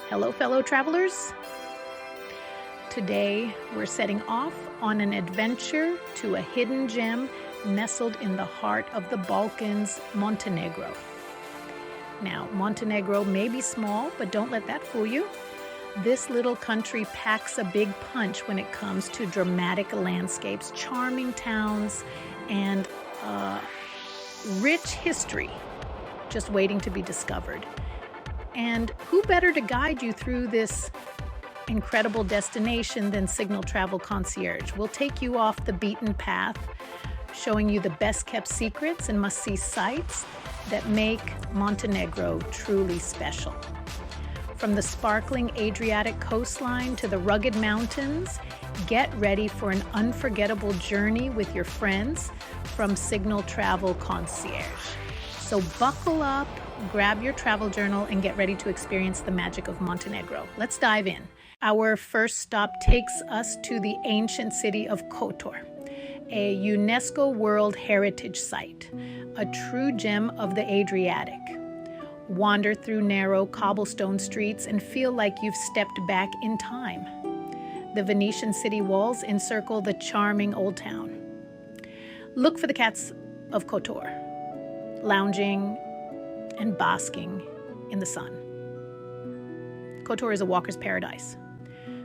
Hello, fellow travelers. Today, we're setting off on an adventure to a hidden gem nestled in the heart of the Balkans, Montenegro. Now, Montenegro may be small, but don't let that fool you. This little country packs a big punch when it comes to dramatic landscapes, charming towns, and rich history just waiting to be discovered. And who better to guide you through this incredible destination than Signal Travel Concierge? We'll take you off the beaten path, showing you the best kept secrets and must-see sites that make Montenegro truly special. From the sparkling Adriatic coastline to the rugged mountains, get ready for an unforgettable journey with your friends from Signal Travel Concierge. So buckle up, grab your travel journal, and get ready to experience the magic of Montenegro. Let's dive in. Our first stop takes us to the ancient city of Kotor, a UNESCO World Heritage Site, a true gem of the Adriatic. Wander through narrow cobblestone streets and feel like you've stepped back in time. The Venetian city walls encircle the charming old town. Look for the cats of Kotor, lounging and basking in the sun. Kotor is a walker's paradise,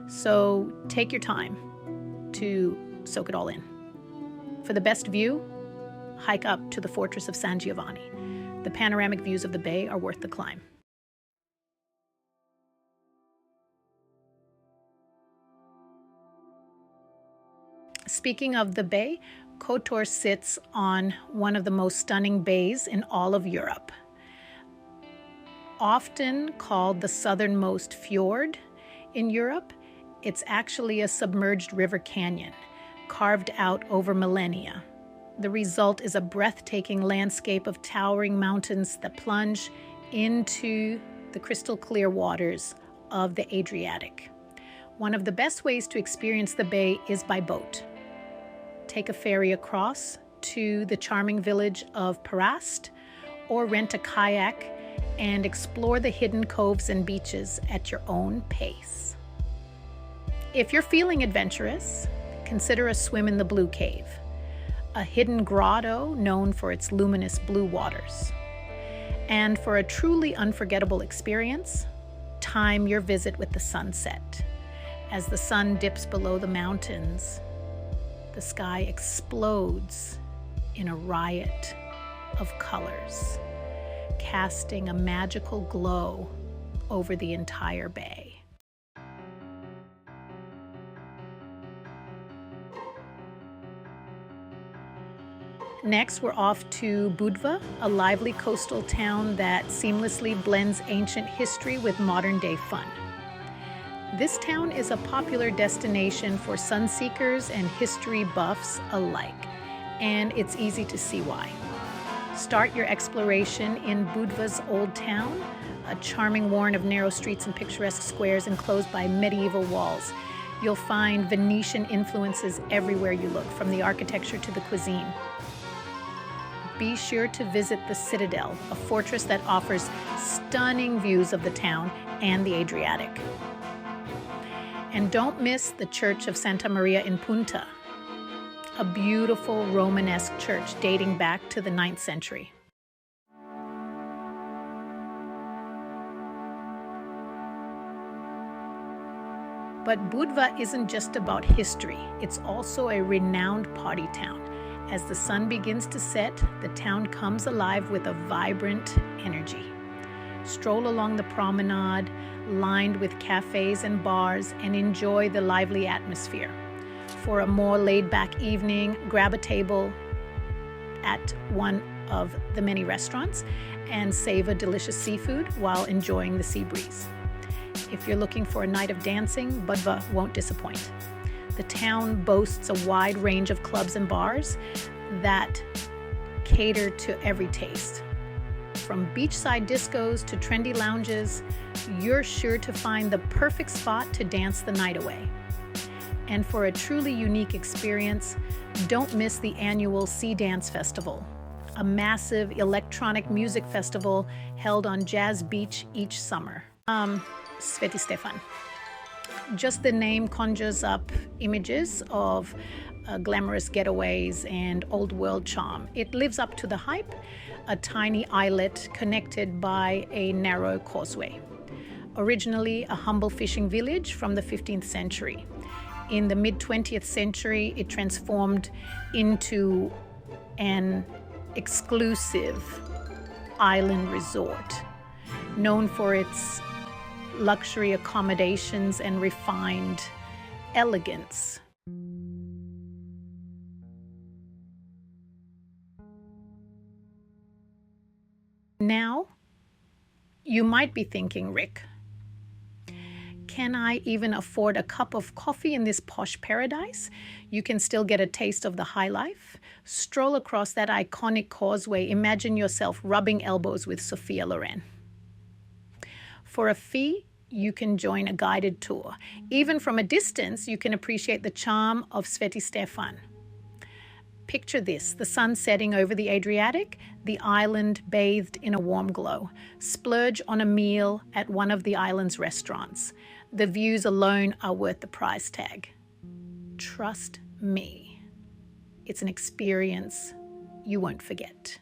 so take your time to soak it all in. For the best view, hike up to the fortress of San Giovanni. The panoramic views of the bay are worth the climb. Speaking of the bay, Kotor sits on one of the most stunning bays in all of Europe. Often called the southernmost fjord in Europe, it's actually a submerged river canyon carved out over millennia. The result is a breathtaking landscape of towering mountains that plunge into the crystal clear waters of the Adriatic. One of the best ways to experience the bay is by boat. Take a ferry across to the charming village of Perast, or rent a kayak and explore the hidden coves and beaches at your own pace. If you're feeling adventurous, consider a swim in the Blue Cave, a hidden grotto known for its luminous blue waters. And for a truly unforgettable experience, time your visit with the sunset. As the sun dips below the mountains, the sky explodes in a riot of colors, casting a magical glow over the entire bay. Next, we're off to Budva, a lively coastal town that seamlessly blends ancient history with modern-day fun. This town is a popular destination for sun-seekers and history buffs alike, and it's easy to see why. Start your exploration in Budva's Old Town, a charming warren of narrow streets and picturesque squares enclosed by medieval walls. You'll find Venetian influences everywhere you look, from the architecture to the cuisine. Be sure to visit the Citadel, a fortress that offers stunning views of the town and the Adriatic. And don't miss the Church of Santa Maria in Punta, a beautiful Romanesque church dating back to the 9th century. But Budva isn't just about history, it's also a renowned party town. As the sun begins to set, the town comes alive with a vibrant energy. Stroll along the promenade, lined with cafes and bars, and enjoy the lively atmosphere. For a more laid-back evening, grab a table at one of the many restaurants and savor delicious seafood while enjoying the sea breeze. If you're looking for a night of dancing, Budva won't disappoint. The town boasts a wide range of clubs and bars that cater to every taste. From beachside discos to trendy lounges, you're sure to find the perfect spot to dance the night away. And for a truly unique experience, don't miss the annual Sea Dance Festival, a massive electronic music festival held on Jazz Beach each summer. Sveti Stefan. Just the name conjures up images of glamorous getaways and old world charm. It lives up to the hype, a tiny islet connected by a narrow causeway. Originally a humble fishing village from the 15th century. In the mid-20th century, it transformed into an exclusive island resort, known for its luxury accommodations and refined elegance. Now, you might be thinking, Rick, can I even afford a cup of coffee in this posh paradise? You can still get a taste of the high life. Stroll across that iconic causeway. Imagine yourself rubbing elbows with Sophia Loren. For a fee, you can join a guided tour. Even from a distance, you can appreciate the charm of Sveti Stefan. Picture this, the sun setting over the Adriatic, the island bathed in a warm glow. Splurge on a meal at one of the island's restaurants. The views alone are worth the price tag. Trust me, it's an experience you won't forget.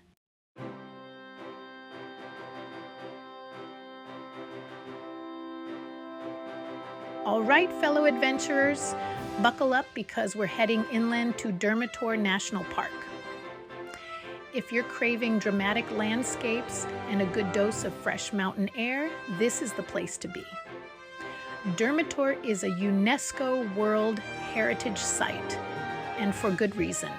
All right, fellow adventurers, buckle up because we're heading inland to Durmitor National Park. If you're craving dramatic landscapes and a good dose of fresh mountain air, this is the place to be. Durmitor is a UNESCO World Heritage Site, and for good reason.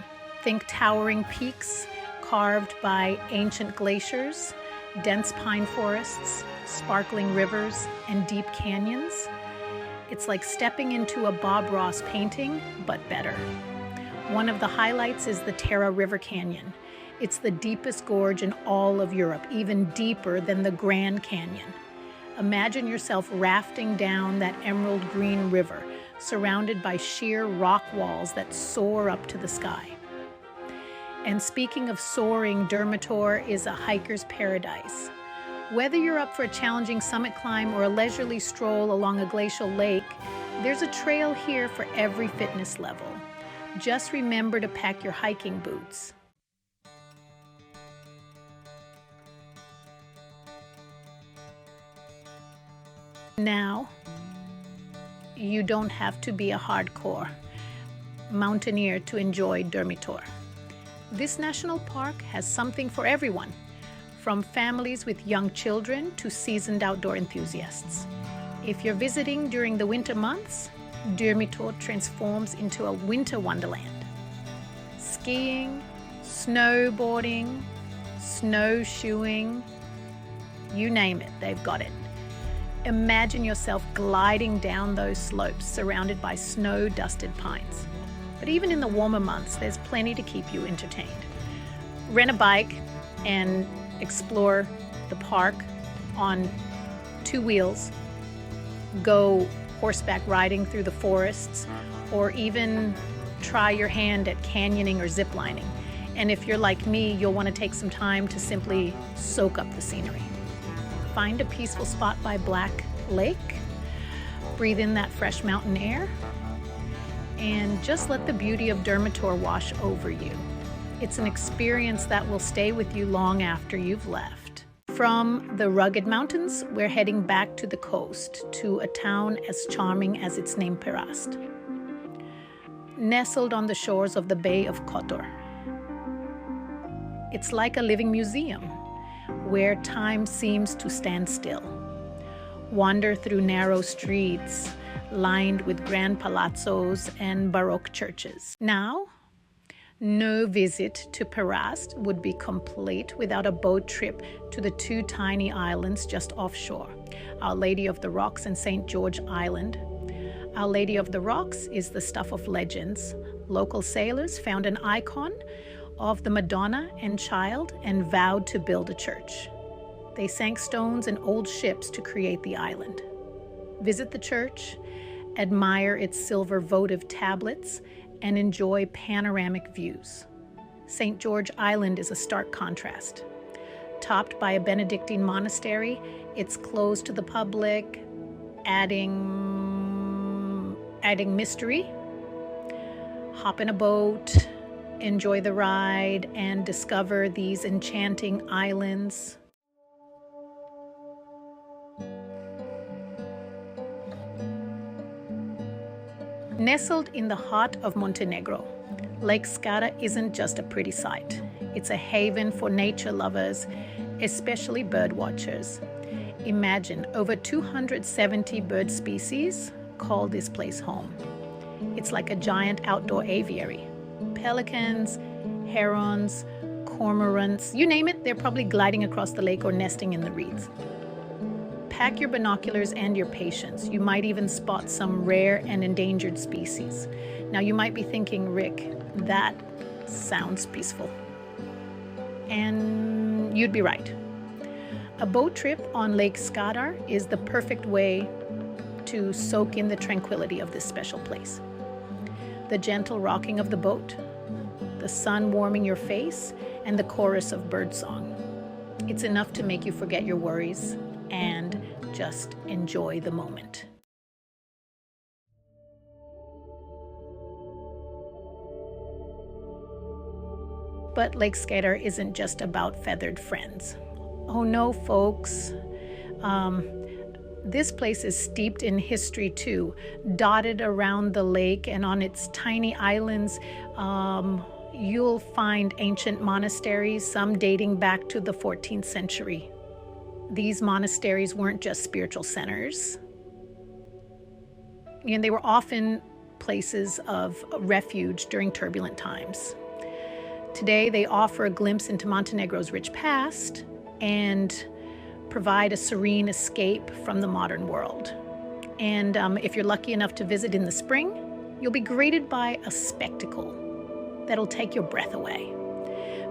Think towering peaks carved by ancient glaciers, dense pine forests, sparkling rivers, and deep canyons. It's like stepping into a Bob Ross painting, but better. One of the highlights is the Tara River Canyon. It's the deepest gorge in all of Europe, even deeper than the Grand Canyon. Imagine yourself rafting down that emerald green river, surrounded by sheer rock walls that soar up to the sky. And speaking of soaring, Durmitor is a hiker's paradise. Whether you're up for a challenging summit climb or a leisurely stroll along a glacial lake, there's a trail here for every fitness level. Just remember to pack your hiking boots. Now, you don't have to be a hardcore mountaineer to enjoy Durmitor. This national park has something for everyone, from families with young children to seasoned outdoor enthusiasts. If you're visiting during the winter months, Durmitor transforms into a winter wonderland. Skiing, snowboarding, snowshoeing, you name it, they've got it. Imagine yourself gliding down those slopes surrounded by snow-dusted pines. But even in the warmer months, there's plenty to keep you entertained. Rent a bike and explore the park on two wheels. Go horseback riding through the forests, or even try your hand at canyoning or ziplining. And if you're like me, you'll want to take some time to simply soak up the scenery. Find a peaceful spot by Black Lake, breathe in that fresh mountain air, and just let the beauty of Durmitor wash over you. It's an experience that will stay with you long after you've left. From the rugged mountains, we're heading back to the coast, to a town as charming as its name, Perast. Nestled on the shores of the Bay of Kotor. It's like a living museum, where time seems to stand still. Wander through narrow streets lined with grand palazzos and Baroque churches. Now, no visit to Perast would be complete without a boat trip to the two tiny islands just offshore, Our Lady of the Rocks and St. George Island. Our Lady of the Rocks is the stuff of legends. Local sailors found an icon of the Madonna and Child and vowed to build a church. They sank stones in old ships to create the island. Visit the church, admire its silver votive tablets, and enjoy panoramic views. St. George Island is a stark contrast. Topped by a Benedictine monastery, it's closed to the public adding mystery. Hop in a boat, enjoy the ride, and discover these enchanting islands. Nestled in the heart of Montenegro, Lake Skara isn't just a pretty sight. It's a haven for nature lovers, especially bird watchers. Imagine over 270 bird species call this place home. It's like a giant outdoor aviary. Pelicans, herons, cormorants, you name it, they're probably gliding across the lake or nesting in the reeds. Pack your binoculars and your patience. You might even spot some rare and endangered species. Now you might be thinking, Rick, that sounds peaceful. And you'd be right. A boat trip on Lake Skadar is the perfect way to soak in the tranquility of this special place. The gentle rocking of the boat, the sun warming your face, and the chorus of birdsong. It's enough to make you forget your worries and just enjoy the moment. But Lake Skadar isn't just about feathered friends. Oh no, folks. This place is steeped in history too. Dotted around the lake and on its tiny islands, you'll find ancient monasteries, some dating back to the 14th century. These monasteries weren't just spiritual centers. And they were often places of refuge during turbulent times. Today, they offer a glimpse into Montenegro's rich past and provide a serene escape from the modern world. And if you're lucky enough to visit in the spring, you'll be greeted by a spectacle that'll take your breath away.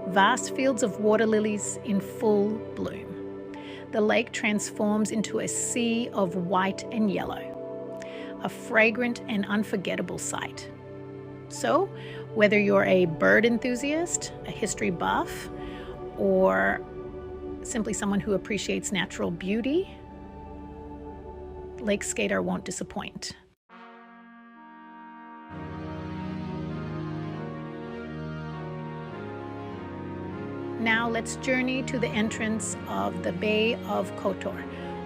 Vast fields of water lilies in full bloom. The lake transforms into a sea of white and yellow, a fragrant and unforgettable sight. So, whether you're a bird enthusiast, a history buff, or simply someone who appreciates natural beauty, Lake Skadar won't disappoint. Now let's journey to the entrance of the Bay of Kotor,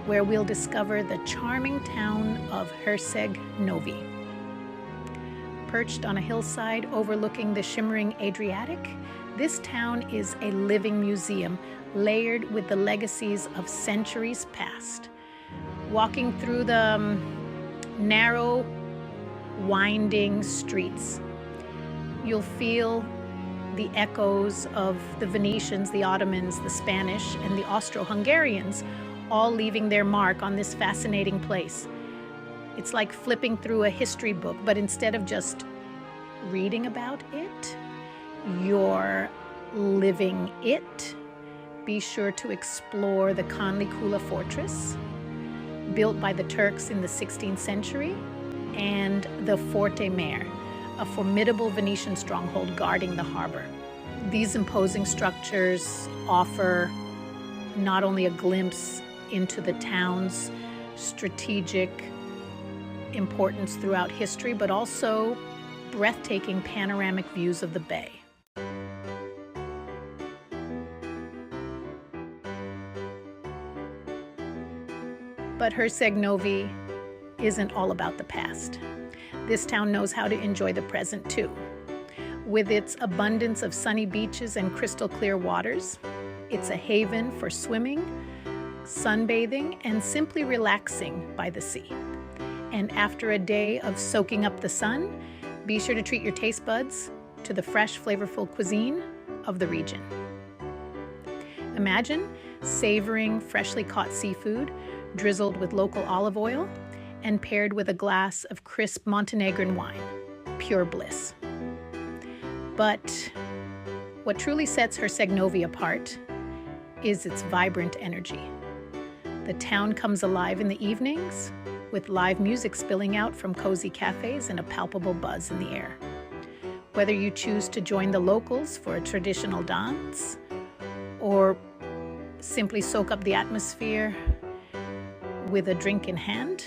where we'll discover the charming town of Herceg Novi. Perched on a hillside overlooking the shimmering Adriatic, this town is a living museum layered with the legacies of centuries past. Walking through the narrow, winding streets, you'll feel the echoes of the Venetians, the Ottomans, the Spanish, and the Austro-Hungarians all leaving their mark on this fascinating place. It's like flipping through a history book, but instead of just reading about it, you're living it. Be sure to explore the Kanli Kula Fortress, built by the Turks in the 16th century, and the Forte Mare, a formidable Venetian stronghold guarding the harbor. These imposing structures offer not only a glimpse into the town's strategic importance throughout history, but also breathtaking panoramic views of the bay. But Herceg Novi isn't all about the past. This town knows how to enjoy the present too. With its abundance of sunny beaches and crystal clear waters, it's a haven for swimming, sunbathing, and simply relaxing by the sea. And after a day of soaking up the sun, be sure to treat your taste buds to the fresh, flavorful cuisine of the region. Imagine savoring freshly caught seafood drizzled with local olive oil and paired with a glass of crisp Montenegrin wine. Pure bliss. But what truly sets Herceg Novi apart is its vibrant energy. The town comes alive in the evenings, with live music spilling out from cozy cafes and a palpable buzz in the air. Whether you choose to join the locals for a traditional dance or simply soak up the atmosphere with a drink in hand,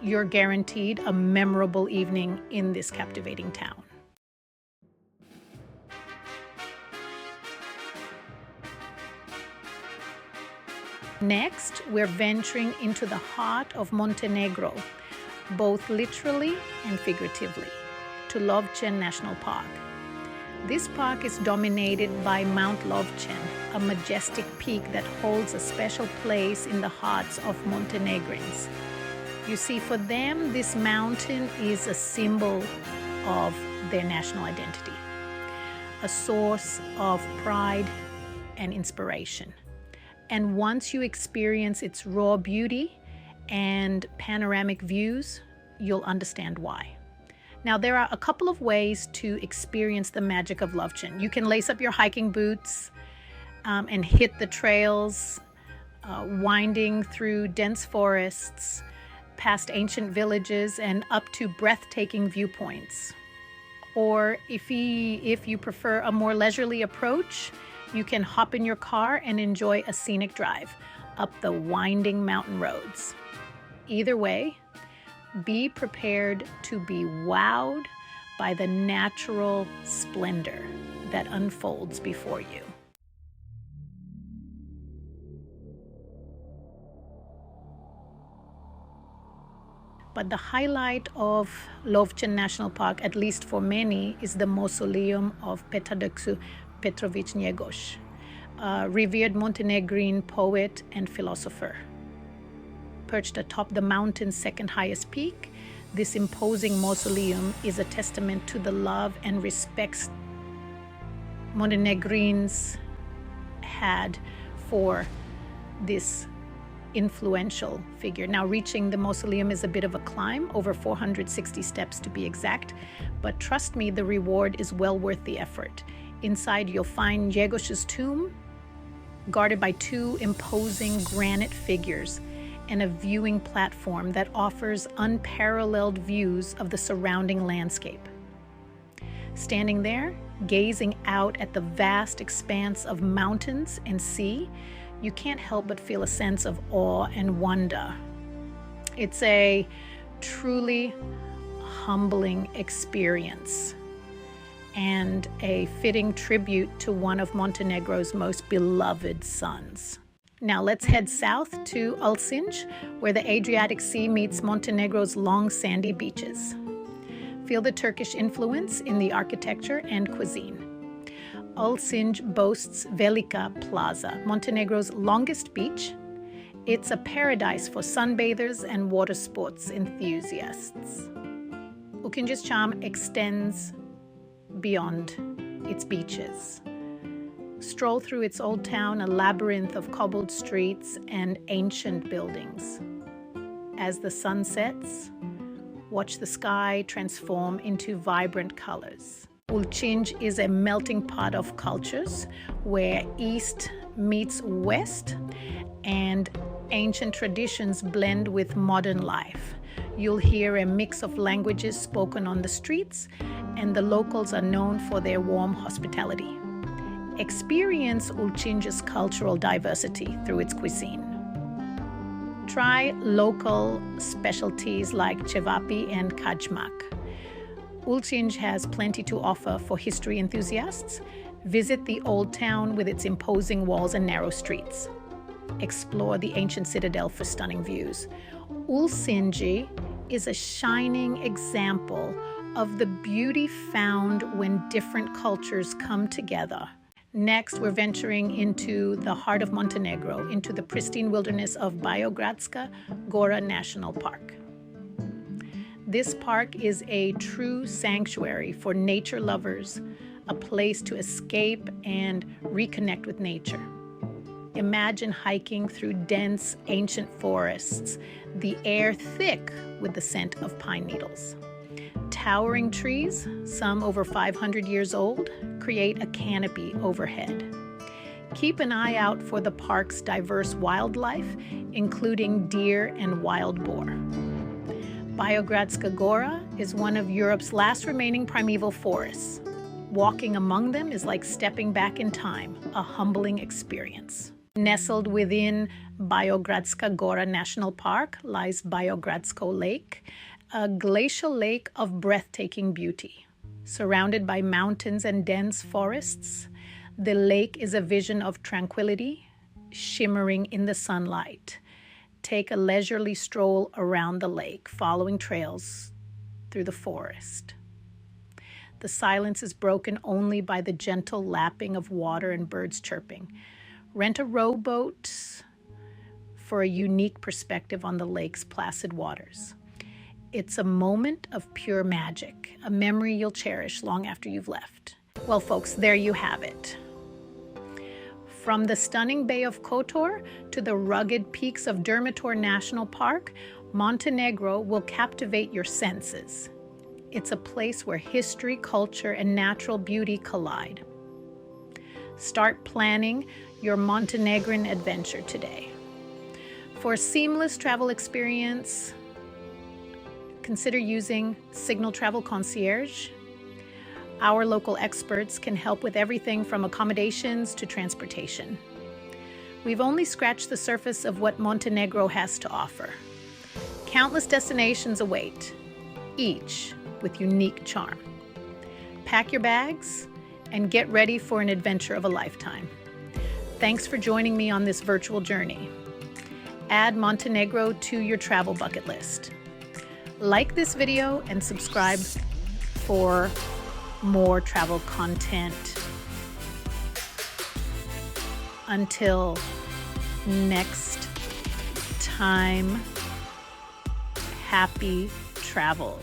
you're guaranteed a memorable evening in this captivating town. Next, we're venturing into the heart of Montenegro, both literally and figuratively, to Lovćen National Park. This park is dominated by Mount Lovćen, a majestic peak that holds a special place in the hearts of Montenegrins. You see, for them, this mountain is a symbol of their national identity, a source of pride and inspiration. And once you experience its raw beauty and panoramic views, you'll understand why. Now, there are a couple of ways to experience the magic of Lovćen. You can lace up your hiking boots and hit the trails, winding through dense forests, past ancient villages, and up to breathtaking viewpoints. Or if you prefer a more leisurely approach, you can hop in your car and enjoy a scenic drive up the winding mountain roads. Either way, be prepared to be wowed by the natural splendor that unfolds before you. But the highlight of Lovćen National Park, at least for many, is the mausoleum of Petar Petrović Njegoš, a revered Montenegrin poet and philosopher. Perched atop the mountain's second highest peak, this imposing mausoleum is a testament to the love and respect Montenegrins had for this influential figure. Now, reaching the mausoleum is a bit of a climb, over 460 steps to be exact, but trust me, the reward is well worth the effort. Inside, you'll find Njegoš's tomb, guarded by two imposing granite figures, and a viewing platform that offers unparalleled views of the surrounding landscape. Standing there, gazing out at the vast expanse of mountains and sea, you can't help but feel a sense of awe and wonder. It's a truly humbling experience and a fitting tribute to one of Montenegro's most beloved sons. Now let's head south to Ulcinj, where the Adriatic Sea meets Montenegro's long sandy beaches. Feel the Turkish influence in the architecture and cuisine. Ulcinj boasts Velika Plaza, Montenegro's longest beach. It's a paradise for sunbathers and water sports enthusiasts. Ukinj's charm extends beyond its beaches. Stroll through its old town, a labyrinth of cobbled streets and ancient buildings. As the sun sets, watch the sky transform into vibrant colors. Ulcinj is a melting pot of cultures where East meets West and ancient traditions blend with modern life. You'll hear a mix of languages spoken on the streets, and the locals are known for their warm hospitality. Experience Ulcinj's cultural diversity through its cuisine. Try local specialties like cevapi and kajmak. Ulcinj has plenty to offer for history enthusiasts. Visit the old town with its imposing walls and narrow streets. Explore the ancient citadel for stunning views. Ulcinj is a shining example of the beauty found when different cultures come together. Next, we're venturing into the heart of Montenegro, into the pristine wilderness of Biogradska Gora National Park. This park is a true sanctuary for nature lovers, a place to escape and reconnect with nature. Imagine hiking through dense, ancient forests, the air thick with the scent of pine needles. Towering trees, some over 500 years old, create a canopy overhead. Keep an eye out for the park's diverse wildlife, including deer and wild boar. Biogradska Gora is one of Europe's last remaining primeval forests. Walking among them is like stepping back in time, a humbling experience. Nestled within Biogradska Gora National Park lies Biogradsko Lake, a glacial lake of breathtaking beauty. Surrounded by mountains and dense forests, the lake is a vision of tranquility, shimmering in the sunlight. Take a leisurely stroll around the lake, following trails through the forest. The silence is broken only by the gentle lapping of water and birds chirping. Rent a rowboat for a unique perspective on the lake's placid waters. It's a moment of pure magic, a memory you'll cherish long after you've left. Well, folks, there you have it. From the stunning Bay of Kotor to the rugged peaks of Dermitor National Park, Montenegro will captivate your senses. It's a place where history, culture, and natural beauty collide. Start planning your Montenegrin adventure today. For a seamless travel experience, consider using Signal Travel Concierge. Our local experts can help with everything from accommodations to transportation. We've only scratched the surface of what Montenegro has to offer. Countless destinations await, each with unique charm. Pack your bags and get ready for an adventure of a lifetime. Thanks for joining me on this virtual journey. Add Montenegro to your travel bucket list. Like this video and subscribe for more travel content. Until next time, happy travels.